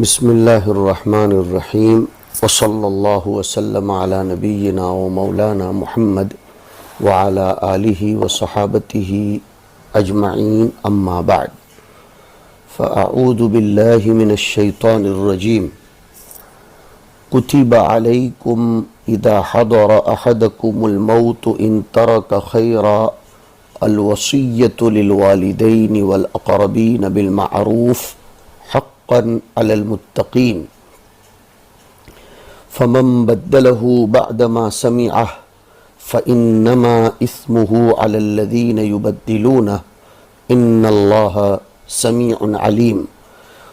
بسم اللہ الرحمن الرحیم وصلی اللہ وسلم علی نبینا و مولانا محمد وعلی آلہ وصحابتہ اجمعین اما بعد فاعوذ باللہ من الشیطان الرجیم کتب علیکم اذا حضر احدکم الموت ان ترک خیرا الوصیۃ للوالدین والاقربین بالمعروف على المتقين فمن بدله بعدما سمعه فإنما إثمه على الذين يبدلونه إن الله سميع عليم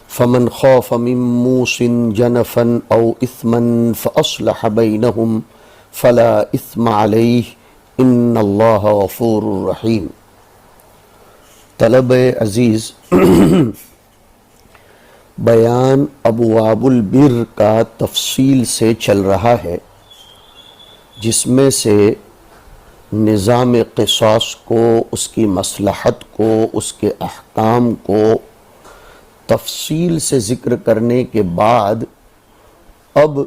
فمن خاف من موص جنفا أو إثما فأصلح بينهم فلا إثم عليه إن الله غفور رحيم۔ طلبہ عزیز، بیان ابواب البر کا تفصیل سے چل رہا ہے، جس میں سے نظام قصاص کو، اس کی مصلحت کو، اس کے احکام کو تفصیل سے ذکر کرنے کے بعد اب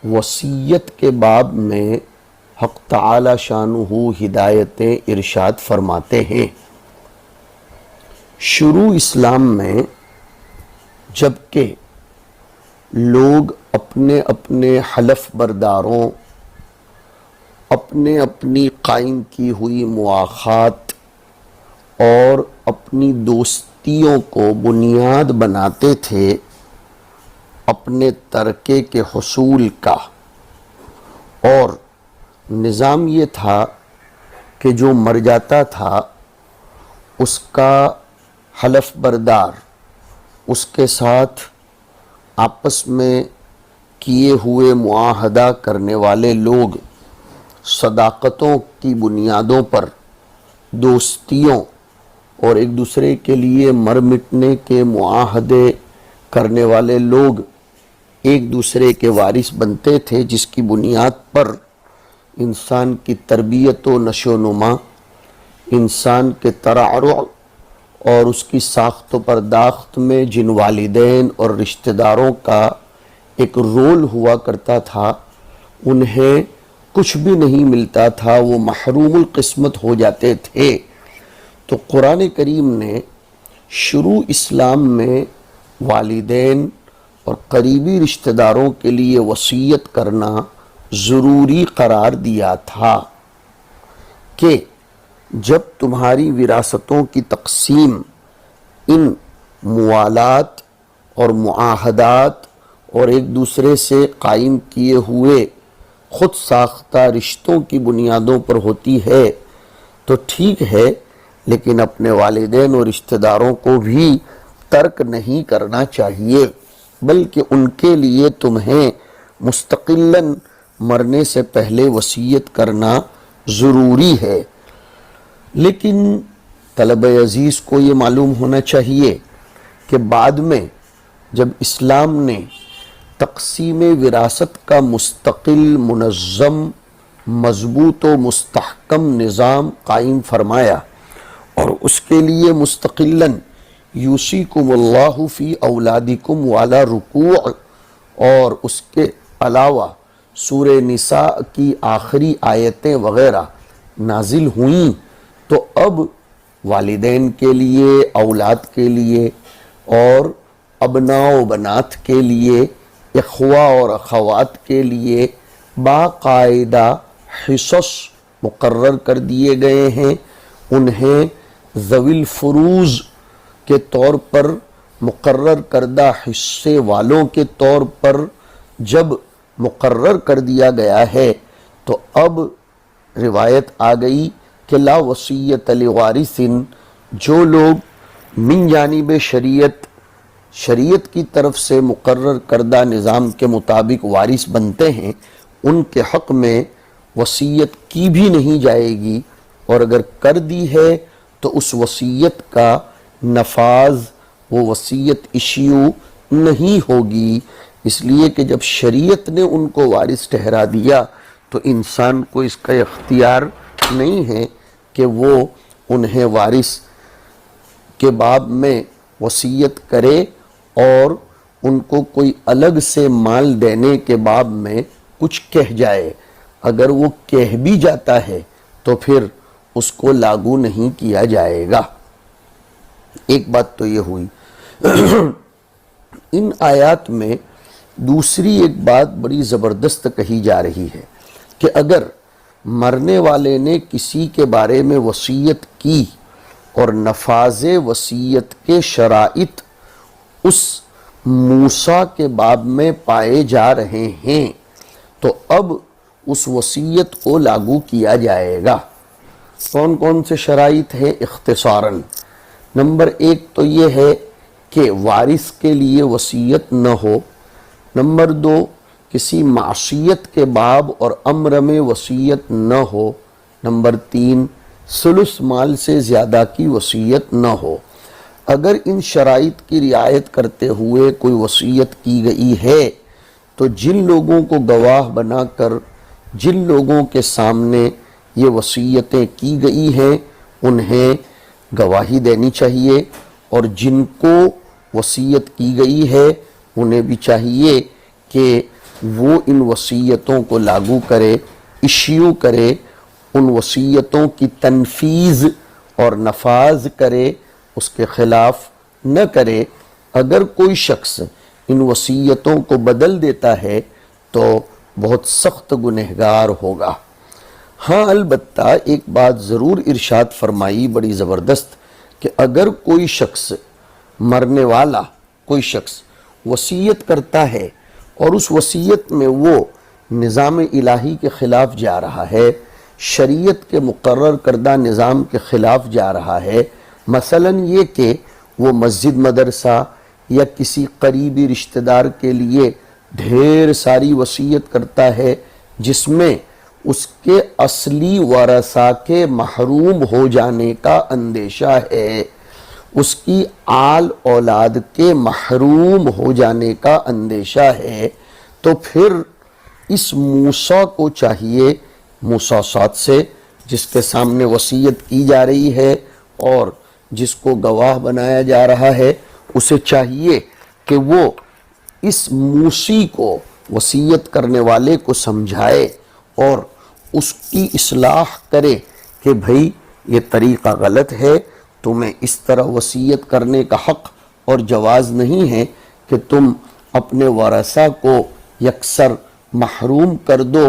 وصیت کے باب میں حق تعالی شانہ ہدایتیں ارشاد فرماتے ہیں۔ شروع اسلام میں جبکہ لوگ اپنے اپنے حلف برداروں، اپنی قائم کی ہوئی مواخات اور اپنی دوستیوں کو بنیاد بناتے تھے اپنے ترکے کے حصول کا، اور نظام یہ تھا کہ جو مر جاتا تھا اس کا حلف بردار اس کے ساتھ آپس میں کیے ہوئے معاہدہ کرنے والے لوگ صداقتوں کی بنیادوں پر، دوستیوں اور ایک دوسرے کے لیے مر مٹنے کے معاہدے کرنے والے لوگ ایک دوسرے کے وارث بنتے تھے، جس کی بنیاد پر انسان کی تربیت و نشو و نما، انسان کے ترعرع اور اس کی ساخت و پرداخت میں جن والدین اور رشتہ داروں کا ایک رول ہوا کرتا تھا، انہیں کچھ بھی نہیں ملتا تھا، وہ محروم القسمت ہو جاتے تھے۔ تو قرآن کریم نے شروع اسلام میں والدین اور قریبی رشتہ داروں کے لیے وصیت کرنا ضروری قرار دیا تھا کہ جب تمہاری وراثتوں کی تقسیم ان موالات اور معاہدات اور ایک دوسرے سے قائم کیے ہوئے خود ساختہ رشتوں کی بنیادوں پر ہوتی ہے تو ٹھیک ہے، لیکن اپنے والدین اور رشتہ داروں کو بھی ترک نہیں کرنا چاہیے، بلکہ ان کے لیے تمہیں مستقلاً مرنے سے پہلے وصیت کرنا ضروری ہے۔ لیکن طلبہ عزیز کو یہ معلوم ہونا چاہیے کہ بعد میں جب اسلام نے تقسیم وراثت کا مستقل، منظم، مضبوط و مستحکم نظام قائم فرمایا، اور اس کے لیے مستقلاً یوصیکم اللہ فی اولادکم والا رکوع اور اس کے علاوہ سورہ نساء کی آخری آیتیں وغیرہ نازل ہوئیں، تو اب والدین کے لیے، اولاد کے لیے اور ابناء و بنات کے لیے، اخوہ اور اخوات کے لیے باقاعدہ حصص مقرر کر دیے گئے ہیں۔ انہیں ذوی الفروض کے طور پر، مقرر کردہ حصے والوں کے طور پر جب مقرر کر دیا گیا ہے تو اب روایت آ گئی کہ لا وصیت لوارث، جو لوگ من جانب شریعت کی طرف سے مقرر کردہ نظام کے مطابق وارث بنتے ہیں، ان کے حق میں وصیت کی بھی نہیں جائے گی، اور اگر کر دی ہے تو اس وصیت کا نفاذ، وہ وصیت ایشو نہیں ہوگی، اس لیے کہ جب شریعت نے ان کو وارث ٹھہرا دیا تو انسان کو اس کا اختیار نہیں ہے کہ وہ انہیں وارث کے باب میں وصیت کرے اور ان کو کوئی الگ سے مال دینے کے باب میں کچھ کہہ جائے، اگر وہ کہہ بھی جاتا ہے تو پھر اس کو لاگو نہیں کیا جائے گا۔ ایک بات تو یہ ہوئی۔ ان آیات میں دوسری ایک بات بڑی زبردست کہی جا رہی ہے کہ اگر مرنے والے نے کسی کے بارے میں وصیت کی اور نفاذ وصیت کے شرائط اس موسیٰ کے باب میں پائے جا رہے ہیں تو اب اس وصیت کو لاگو کیا جائے گا۔ کون کون سے شرائط ہیں؟ اختصاراً نمبر 1 تو یہ ہے کہ وارث کے لیے وصیت نہ ہو۔ نمبر 2 کسی معصیت کے باب اور امر میں وصیت نہ ہو۔ نمبر 3 ثلث مال سے زیادہ کی وصیت نہ ہو۔ اگر ان شرائط کی رعایت کرتے ہوئے کوئی وصیت کی گئی ہے تو جن لوگوں کو گواہ بنا کر جن لوگوں کے سامنے یہ وصیتیں کی گئی ہیں انہیں گواہی دینی چاہیے، اور جن کو وصیت کی گئی ہے انہیں بھی چاہیے کہ وہ ان وصیتوں کو لاگو کرے، ایشیو کرے، ان وصیتوں کی تنفیذ اور نفاذ کرے، اس کے خلاف نہ کرے۔ اگر کوئی شخص ان وصیتوں کو بدل دیتا ہے تو بہت سخت گنہگار ہوگا۔ ہاں البتہ ایک بات ضرور ارشاد فرمائی بڑی زبردست کہ اگر کوئی شخص مرنے والا کوئی شخص وصیت کرتا ہے اور اس وصیت میں وہ نظام الہی کے خلاف جا رہا ہے، شریعت کے مقرر کردہ نظام کے خلاف جا رہا ہے، مثلا یہ کہ وہ مسجد مدرسہ یا کسی قریبی رشتہ دار کے لیے ڈھیر ساری وصیت کرتا ہے جس میں اس کے اصلی ورثہ کے محروم ہو جانے کا اندیشہ ہے، اس کی آل اولاد کے محروم ہو جانے کا اندیشہ ہے، تو پھر اس موسیٰ کو چاہیے، موسیٰ ساتھ سے جس کے سامنے وصیت کی جا رہی ہے اور جس کو گواہ بنایا جا رہا ہے، اسے چاہیے کہ وہ اس موسی کو، وصیت کرنے والے کو سمجھائے اور اس کی اصلاح کرے کہ بھئی یہ طریقہ غلط ہے، تمہیں اس طرح وصیت کرنے کا حق اور جواز نہیں ہے کہ تم اپنے ورثہ کو یکسر محروم کر دو۔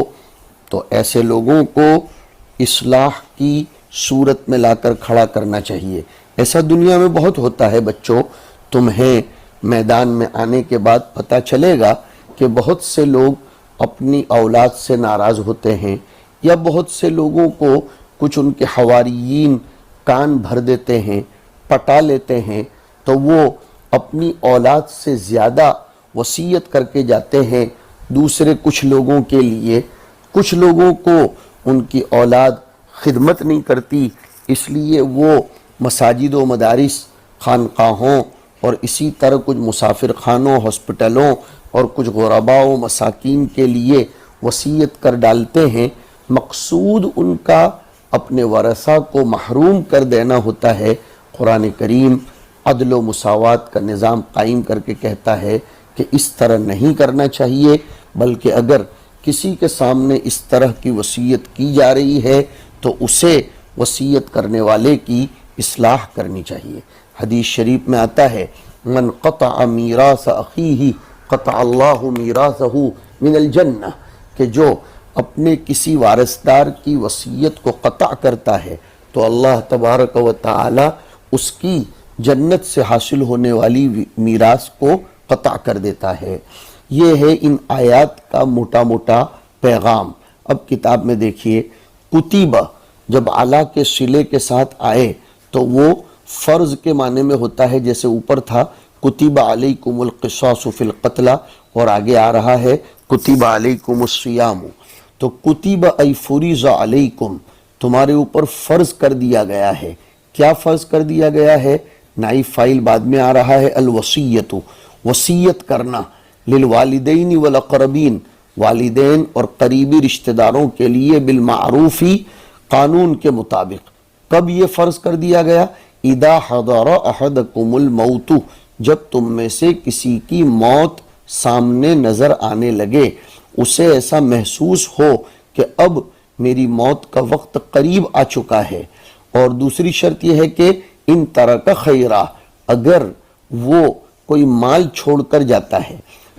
تو ایسے لوگوں کو اصلاح کی صورت میں لا کر کھڑا کرنا چاہیے۔ ایسا دنیا میں بہت ہوتا ہے بچوں، تمہیں میدان میں آنے کے بعد پتہ چلے گا کہ بہت سے لوگ اپنی اولاد سے ناراض ہوتے ہیں، یا بہت سے لوگوں کو کچھ ان کے حواریین کان بھر دیتے ہیں، پٹا لیتے ہیں، تو وہ اپنی اولاد سے زیادہ وصیت کر کے جاتے ہیں دوسرے کچھ لوگوں کے لیے۔ کچھ لوگوں کو ان کی اولاد خدمت نہیں کرتی، اس لیے وہ مساجد و مدارس، خانقاہوں اور اسی طرح کچھ مسافر خانوں، ہاسپٹلوں اور کچھ غرباء و مساکین کے لیے وصیت کر ڈالتے ہیں۔ مقصود ان کا اپنے ورثہ کو محروم کر دینا ہوتا ہے۔ قرآن کریم عدل و مساوات کا نظام قائم کر کے کہتا ہے کہ اس طرح نہیں کرنا چاہیے، بلکہ اگر کسی کے سامنے اس طرح کی وصیت کی جا رہی ہے تو اسے وصیت کرنے والے کی اصلاح کرنی چاہیے۔ حدیث شریف میں آتا ہے من قطع میراث اخیہ قطع اللہ میراثہ من الجنہ، کہ جو اپنے کسی وارثدار کی وصیت کو قطع کرتا ہے تو اللہ تبارک و تعالی اس کی جنت سے حاصل ہونے والی میراث کو قطع کر دیتا ہے۔ یہ ہے ان آیات کا موٹا موٹا پیغام۔ اب کتاب میں دیکھیے، کتیبہ جب اعلیٰ کے صلے کے ساتھ آئے تو وہ فرض کے معنی میں ہوتا ہے، جیسے اوپر تھا کتب علیکم القصاص فی القتلى، اور آگے آ رہا ہے کتب علیکم الصیام، تو کتب ای فریض علیکم، تمہارے اوپر فرض کر دیا گیا ہے۔ کیا فرض کر دیا گیا ہے؟ نائب فائل بعد میں آ رہا ہے الوصیت، وصیت کرنا، للوالدین والاقربین، والدین اور قریبی رشتہ داروں کے لیے بالمعروفی، قانون کے مطابق۔ کب یہ فرض کر دیا گیا؟ اذا حضر احدکم الموت، جب تم میں سے کسی کی موت سامنے نظر آنے لگے، اسے ایسا محسوس ہو کہ اب میری موت کا وقت قریب آ چکا ہے۔ اور دوسری شرط یہ ہے کہ ان ترک خیرہ، اگر وہ کوئی مال چھوڑ کر جاتا ہے،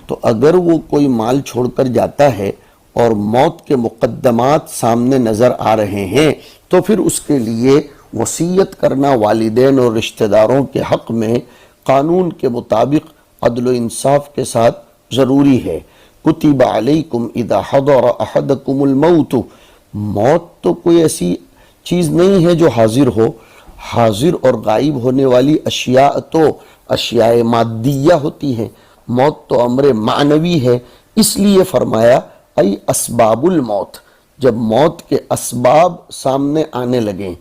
تو اگر وہ کوئی مال چھوڑ کر جاتا ہے اور موت کے مقدمات سامنے نظر آ رہے ہیں، تو پھر اس کے لیے وصیت کرنا والدین اور رشتہ داروں کے حق میں قانون کے مطابق عدل و انصاف کے ساتھ ضروری ہے۔ کتب علیکم اذا حضر احدکم الموت، موت تو کوئی ایسی چیز نہیں ہے جو حاضر ہو، حاضر اور غائب ہونے والی اشیاء تو اشیاء مادیہ ہوتی ہیں، موت تو امر معنوی ہے۔ اس لیے فرمایا ای اسباب الموت، جب موت کے اسباب سامنے آنے لگیں،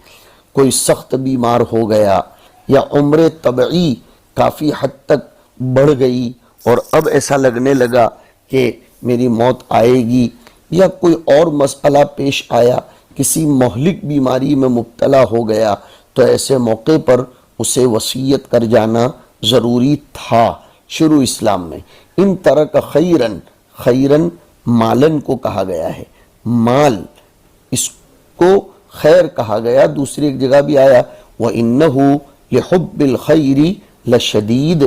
کوئی سخت بیمار ہو گیا یا عمر طبعی کافی حد تک بڑھ گئی اور اب ایسا لگنے لگا کہ میری موت آئے گی، یا کوئی اور مسئلہ پیش آیا، کسی مہلک بیماری میں مبتلا ہو گیا، تو ایسے موقع پر اسے وصیت کر جانا ضروری تھا شروع اسلام میں۔ ان ترک خیرن، خیرن مالن کو کہا گیا ہے، مال اس کو خیر کہا گیا۔ دوسری ایک جگہ بھی آیا وَإِنَّهُ لِحُبِّ الْخَيْرِ لَشَدِيدٌ،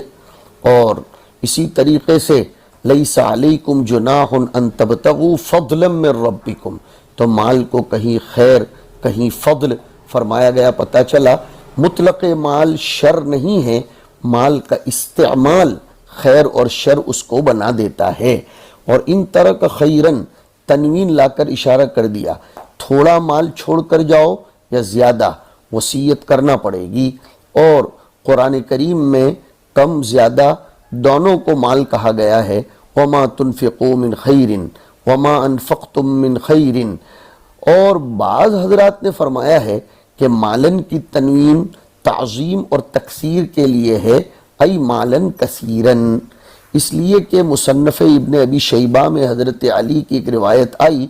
اور اسی طریقے سے لَيْسَ عَلَيْكُمْ جُنَاحٌ أَن تَبْتَغُوا فَضْلًا مِّن رَبِّكُمْ، تو مال کو کہیں خیر کہیں فضل فرمایا گیا۔ پتہ چلا مطلق مال شر نہیں ہے، مال کا استعمال خیر اور شر اس کو بنا دیتا ہے۔ اور ان ترک خیرن تنوین لا کر اشارہ کر دیا، تھوڑا مال چھوڑ کر جاؤ یا زیادہ، وصیت کرنا پڑے گی۔ اور قرآن کریم میں کم زیادہ دونوں کو مال کہا گیا ہے، وما تنفقوا من خیر وما انفقتم من خیر۔ اور بعض حضرات نے فرمایا ہے کہ مالن کی تنوین تعظیم اور تکثیر کے لیے ہے، ای مالن کثیرن، اس لیے کہ مصنف ابن ابی شیبہ میں حضرت علی کی ایک روایت آئی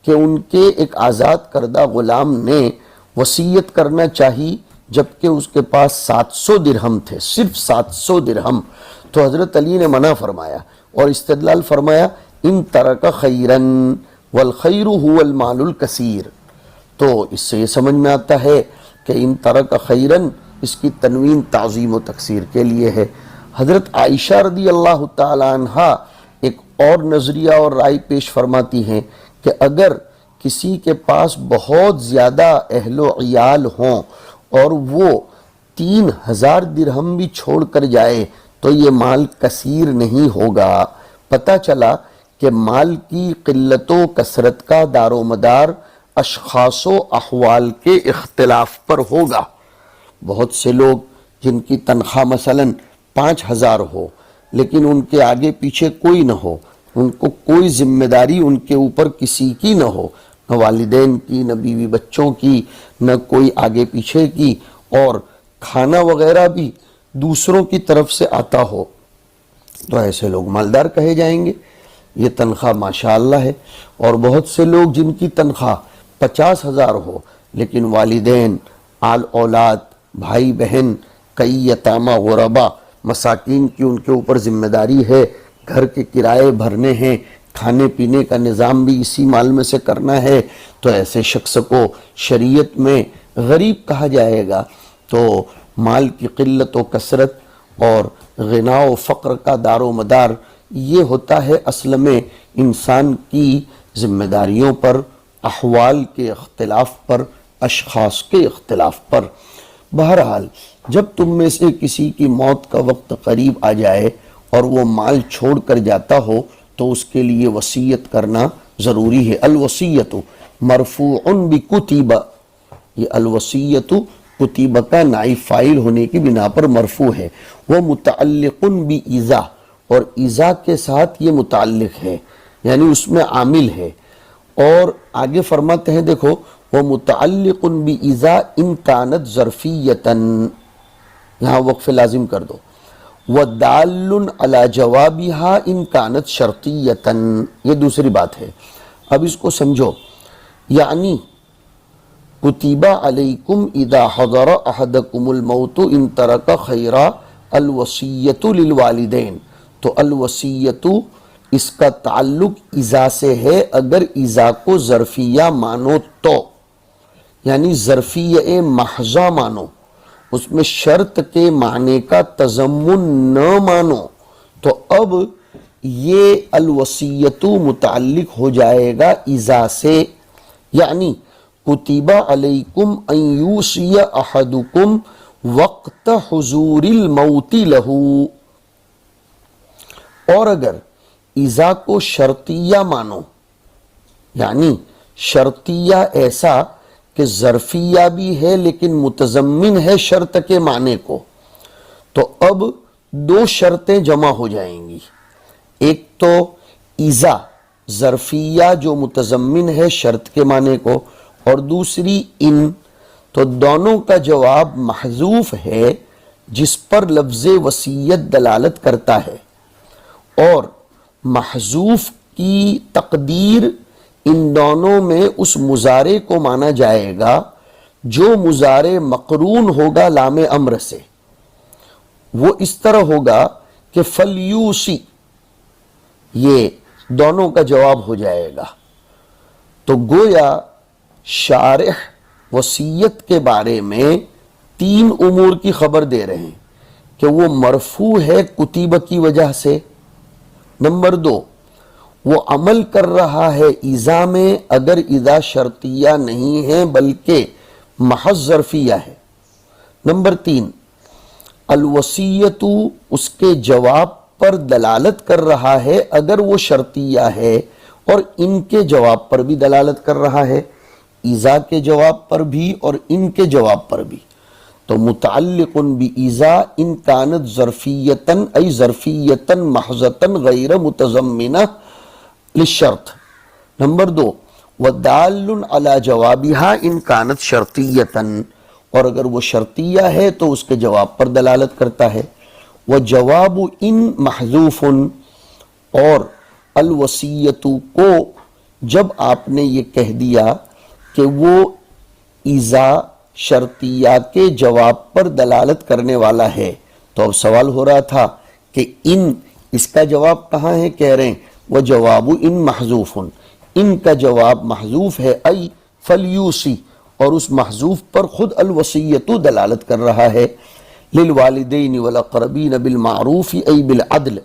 کہ ان کے ایک آزاد کردہ غلام نے وصیت کرنا چاہی جبکہ اس کے پاس 700 درہم تھے، صرف 700 درہم، تو حضرت علی نے منع فرمایا اور استدلال فرمایا ان ترک خیرن والخیر هو المال الکثیر۔ تو اس سے یہ سمجھ میں آتا ہے کہ ان ترک خیرن اس کی تنوین تعظیم و تکثیر کے لیے ہے۔ حضرت عائشہ رضی اللہ تعالی عنہ ایک اور نظریہ اور رائے پیش فرماتی ہیں کہ اگر کسی کے پاس بہت زیادہ اہل و عیال ہوں اور وہ 3000 درہم بھی چھوڑ کر جائے تو یہ مال کثیر نہیں ہوگا۔ پتہ چلا کہ مال کی قلت و کثرت کا دار و مدار اشخاص و احوال کے اختلاف پر ہوگا۔ بہت سے لوگ جن کی تنخواہ مثلاً 5000 ہو لیکن ان کے آگے پیچھے کوئی نہ ہو، ان کو کوئی ذمہ داری ان کے اوپر کسی کی نہ ہو، نہ والدین کی، نہ بیوی بچوں کی، نہ کوئی آگے پیچھے کی، اور کھانا وغیرہ بھی دوسروں کی طرف سے آتا ہو، تو ایسے لوگ مالدار کہے جائیں گے۔ یہ تنخواہ ماشاءاللہ ہے۔ اور بہت سے لوگ جن کی تنخواہ 50,000 ہو لیکن والدین، آل اولاد، بھائی بہن، کئی یتامہ غربا مساکین کی ان کے اوپر ذمہ داری ہے، گھر کے کرائے بھرنے ہیں، کھانے پینے کا نظام بھی اسی مال میں سے کرنا ہے، تو ایسے شخص کو شریعت میں غریب کہا جائے گا۔ تو مال کی قلت و کثرت اور غنا و فقر کا دار و مدار یہ ہوتا ہے اصل میں انسان کی ذمہ داریوں پر، احوال کے اختلاف پر، اشخاص کے اختلاف پر۔ بہرحال جب تم میں سے کسی کی موت کا وقت قریب آ جائے اور وہ مال چھوڑ کر جاتا ہو تو اس کے لیے وصیت کرنا ضروری ہے۔ الوصیت مرفوع بکتب، یہ الوصیت کتب کا نائب فاعل ہونے کی بنا پر مرفوع ہے۔ وہ متعلق بإذا، اور اذا کے ساتھ یہ متعلق ہے، یعنی اس میں عامل ہے۔ اور آگے فرماتے ہیں دیکھو وہ متعلق بإذا ان کانت ظرفیتاً، یہاں وقف لازم کر دو، ودال علی جوابها ان کانت شرطیتاً، یہ دوسری بات ہے۔ اب اس کو سمجھو، یعنی کتب علیکم اذا حضر احدکم الموت ان ترک خیرا الوصیت للوالدین، تو الوصیت اس کا تعلق اذا سے ہے اگر اذا کو ظرفیہ مانو تو، یعنی ظرفیہ محضہ مانو، اس میں شرط کے معنی کا تضمن نہ مانو، تو اب یہ الوصیت متعلق ہو جائے گا اذا سے، یعنی کتب علیکم ان یوصی احدکم وقت حضور الموت لہ، اور اگر اذا کو شرطیہ مانو، یعنی شرطیہ ایسا کہ ظرفیہ بھی ہے لیکن متضمن ہے شرط کے معنی کو، تو اب دو شرطیں جمع ہو جائیں گی، ایک تو اذا ظرفیہ جو متضمن ہے شرط کے معنی کو، اور دوسری ان، تو دونوں کا جواب محذوف ہے جس پر لفظ وصیت دلالت کرتا ہے، اور محذوف کی تقدیر ان دونوں میں اس مضارع کو مانا جائے گا جو مضارع مقرون ہوگا لام امر سے، وہ اس طرح ہوگا کہ فلیوسی، یہ دونوں کا جواب ہو جائے گا۔ تو گویا شارح وصیت کے بارے میں تین امور کی خبر دے رہے ہیں کہ وہ مرفوع ہے کتب کی وجہ سے، نمبر دو وہ عمل کر رہا ہے اذا میں اگر اذا شرطیہ نہیں ہے بلکہ محض ظرفیہ ہے، نمبر تین الوصیت اس کے جواب پر دلالت کر رہا ہے اگر وہ شرطیہ ہے اور ان کے جواب پر بھی دلالت کر رہا ہے، اذا کے جواب پر بھی اور ان کے جواب پر بھی، تو متعلق باذا ان کانت ظرفیتن ای ظرفیتن محضتن غیر متضمنہ للشرط، نمبر دو ودال علی جوابها ان کانت شرطیتن، اور اگر وہ شرطیہ ہے تو اس کے جواب پر دلالت کرتا ہے، وجواب ان محذوف، اور الوصیت کو جب آپ نے یہ کہہ دیا کہ وہ اذا شرطیہ کے جواب پر دلالت کرنے والا ہے، تو اب سوال ہو رہا تھا کہ ان، اس کا جواب کہاں ہے؟ کہہ رہے ہیں وہ جواب ان محذوف، ان کا جواب محذوف ہے، ای فلیوسی، اور اس محذوف پر خود الوصیت دلالت کر رہا ہے، للوالدین والاقربین بالمعروف ای بالعدل،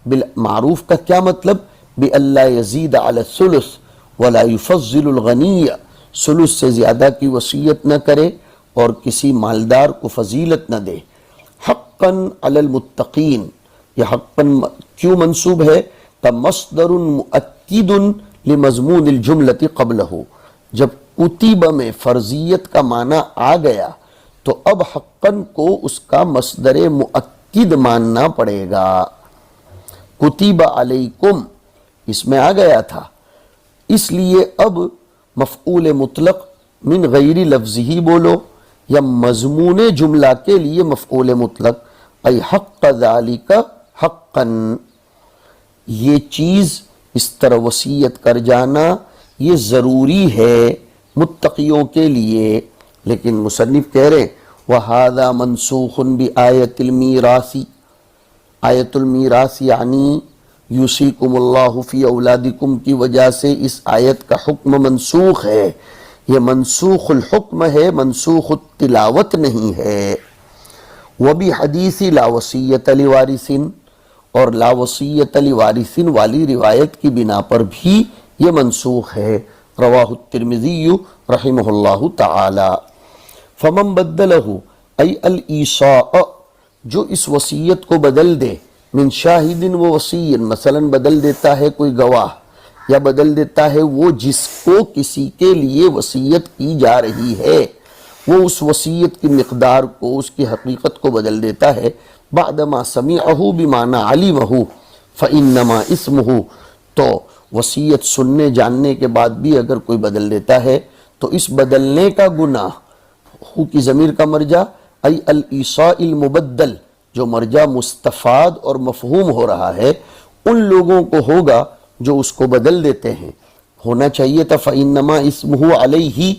بالمعروف کا کیا مطلب؟ بألا یزید علی الثلث ولا یفضل الغنی، ثلث سے زیادہ کی وصیت نہ کرے اور کسی مالدار کو فضیلت نہ دے، حقا علی المتقین، یہ حقا کیوں منصوب ہے؟ مصدر مؤکد لمضمون الجملۃ قبلہ، جب کتب میں فرضیت کا معنی آ گیا تو اب حقاً کو اس کا مصدر مؤکد ماننا پڑے گا، کتب علیکم اس میں آ گیا تھا، اس لیے اب مفعول مطلق من غیر لفظ ہی بولو، یا مضمون جملہ کے لیے مفعول مطلق ای حق ذالک حقا، یہ چیز اس طرح وصیت کر جانا یہ ضروری ہے متقیوں کے لیے، لیکن مصنف کہہ رہے وَهَذَا مَنْسُوخٌ بِآیَةِ الْمِیرَاثِ، آیت المیراث یعنی یوصیکم اللہ فی اولادکم کی وجہ سے اس آیت کا حکم منسوخ ہے، یہ منسوخ الحکم ہے، منسوخ التلاوت نہیں ہے، وَبِحَدِيثِ لَا وَصِيَّةَ لِوَارِثٍ، اور لا وصیت لوارث والی روایت کی بنا پر بھی یہ منسوخ ہے، رواہ الترمذی رحمہ اللہ تعالی۔ فمن بدلہ ای الایصاء، جو اس وصیت کو بدل دے، من شاہد و وصی، مثلا بدل دیتا ہے کوئی گواہ، یا بدل دیتا ہے وہ جس کو کسی کے لیے وصیت کی جا رہی ہے، وہ اس وصیت کی مقدار کو، اس کی حقیقت کو بدل دیتا ہے، بعدما سمعہ بمعنی علمہ فإنما اسمہ، تو وصیت سننے جاننے کے بعد بھی اگر کوئی بدل دیتا ہے تو اس بدلنے کا گناہ، ہو کی ضمیر کا مرجع ای الایصاء المبدل، جو مرجع مستفاد اور مفہوم ہو رہا ہے، ان لوگوں کو ہوگا جو اس کو بدل دیتے ہیں، ہونا چاہیے تھا فإنما اسمہ علیہ،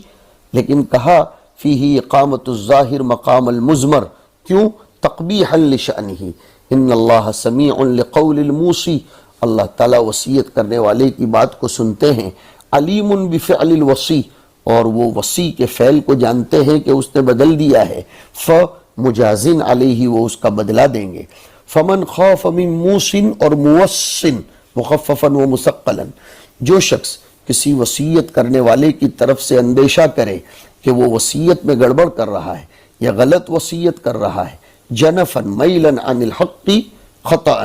لیکن کہا فیہ اقامت الظاہر مقام المضمر، کیوں؟ تقبیحا لشأنہ ان اللہ سمیع لقول الموصی، اللہ تعالیٰ وصیت کرنے والے کی بات کو سنتے ہیں، علیم بفعل الوصی، اور وہ وصی کے فعل کو جانتے ہیں کہ اس نے بدل دیا ہے، فمجازن علیہ، وہ اس کا بدلہ دیں گے۔ فمن خاف من موص اور موص مخففا و مثقلا، جو شخص کسی وصیت کرنے والے کی طرف سے اندیشہ کرے کہ وہ وصیت میں گڑبڑ کر رہا ہے یا غلط وصیت کر رہا ہے، جنفا میلا عن الحق خطأ،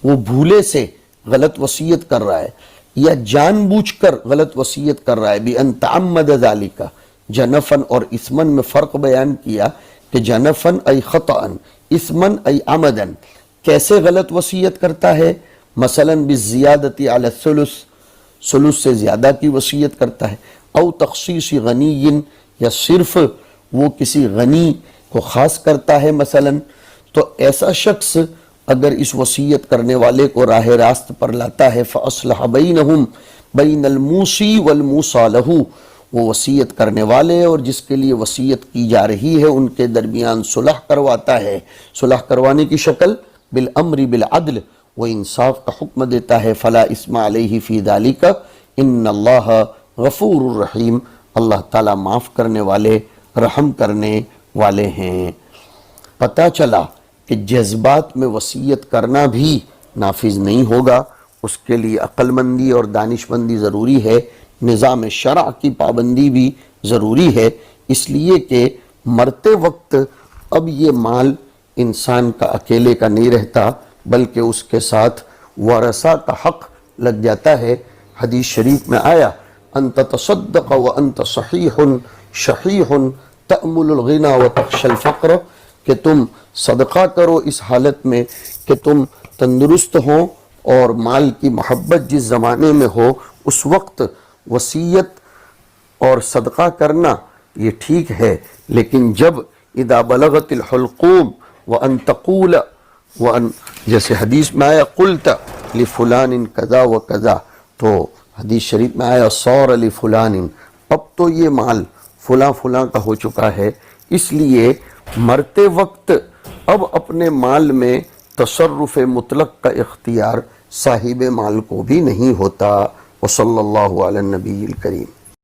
وہ بھولے سے غلط وصیت کر رہا ہے یا جان بوجھ کر غلط وصیت کر رہا ہے، بِأَن تَعَمَّدَ ذَلِكَ، جنفن اور اسمن میں فرق بیان کیا کہ جنفن ای خطأن، اسمن ای عمدن، کیسے غلط وصیت کرتا ہے؟ مثلا بالزیادت علی الثلث، ثلث سے زیادہ کی وصیت کرتا ہے، او تخصیص غنی، یا صرف وہ کسی غنی کو خاص کرتا ہے مثلا، تو ایسا شخص اگر اس وصیت کرنے والے کو راہ راست پر لاتا ہے، فَأَصْلَحَ بَيْنَهُمْ بَيْنَ الْمُوصِي وَالْمُوصَى لَهُ، وہ وصیت کرنے والے اور جس کے لیے وصیت کی جا رہی ہے ان کے درمیان صلح کرواتا ہے، صلح کروانے کی شکل بالامر بالعدل، وہ انصاف کا حکم دیتا ہے، فلا اسم علیہ فی ذالک ان اللہ غفور الرحیم، اللہ تعالیٰ معاف کرنے والے رحم کرنے والے ہیں۔ پتہ چلا کہ جذبات میں وصیت کرنا بھی نافذ نہیں ہوگا، اس کے لیے عقل مندی اور دانش مندی ضروری ہے، نظام شرع کی پابندی بھی ضروری ہے، اس لیے کہ مرتے وقت اب یہ مال انسان کا اکیلے کا نہیں رہتا بلکہ اس کے ساتھ ورثہ کا حق لگ جاتا ہے۔ حدیث شریف میں آیا انت تصدق وانت صحیح شحیح تأمل الغنى وتخشى الفقر، کہ تم صدقہ کرو اس حالت میں کہ تم تندرست ہو اور مال کی محبت جس زمانے میں ہو اس وقت وصیت اور صدقہ کرنا یہ ٹھیک ہے، لیکن جب اذا بلغت الحلقوم وان تقول وان، جیسے حدیث میں آیا قلت لفلان کذا و کذا، تو حدیث شریف میں آیا صار لفلان، اب تو یہ مال فلاں فلاں کا ہو چکا ہے، اس لیے مرتے وقت اب اپنے مال میں تصرف مطلق کا اختیار صاحب مال کو بھی نہیں ہوتا۔ وصلی اللہ علی النبی الکریم۔